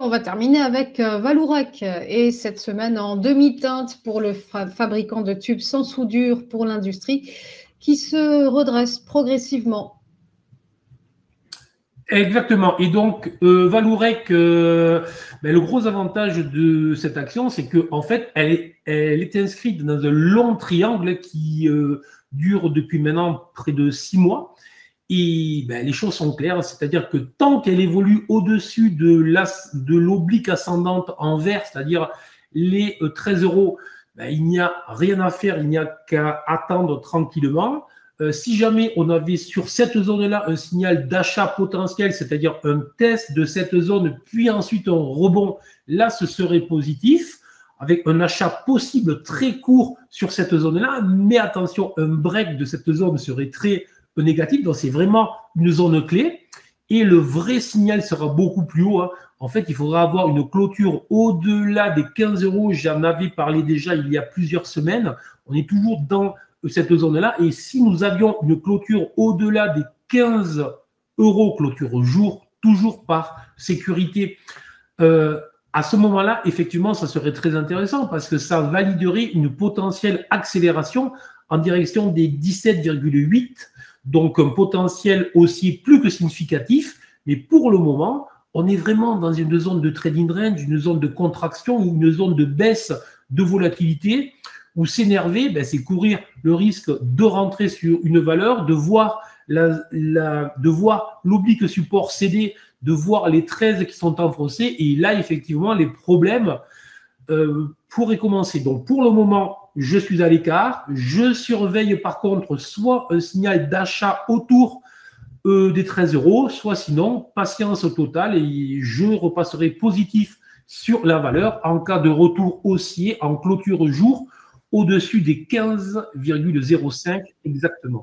on va terminer avec Vallourec et cette semaine en demi-teinte pour le fabricant de tubes sans soudure pour l'industrie qui se redresse progressivement. Exactement. Et donc, Vallourec, le gros avantage de cette action, c'est que en fait, elle est inscrite dans un long triangle qui dure depuis maintenant près de 6 mois. Et les choses sont claires, c'est-à-dire que tant qu'elle évolue au-dessus de l'oblique ascendante en vert, c'est-à-dire les 13 euros, il n'y a rien à faire, il n'y a qu'à attendre tranquillement. Si jamais on avait sur cette zone-là un signal d'achat potentiel, c'est-à-dire un test de cette zone, puis ensuite un rebond, là, ce serait positif, avec un achat possible très court sur cette zone-là. Mais attention, un break de cette zone serait très négatif. Donc, c'est vraiment une zone clé. Et le vrai signal sera beaucoup plus haut. En fait, il faudra avoir une clôture au-delà des 15 euros. J'en avais parlé déjà il y a plusieurs semaines. On est toujours dans cette zone-là. Et si nous avions une clôture au-delà des 15 euros, clôture jour, toujours par sécurité, à ce moment-là, effectivement, ça serait très intéressant parce que ça validerait une potentielle accélération en direction des 17,8. Donc un potentiel aussi plus que significatif. Mais pour le moment, on est vraiment dans une zone de trading range, une zone de contraction ou une zone de baisse de volatilité où s'énerver, c'est courir le risque de rentrer sur une valeur, de voir l'oblique support céder, de voir les 13 qui sont enfoncés. Et là, effectivement, les problèmes pourraient commencer. Donc, pour le moment, je suis à l'écart. Je surveille par contre soit un signal d'achat autour des 13 euros, soit sinon, patience totale et je repasserai positif sur la valeur en cas de retour haussier en clôture jour au-dessus des 15,05 exactement.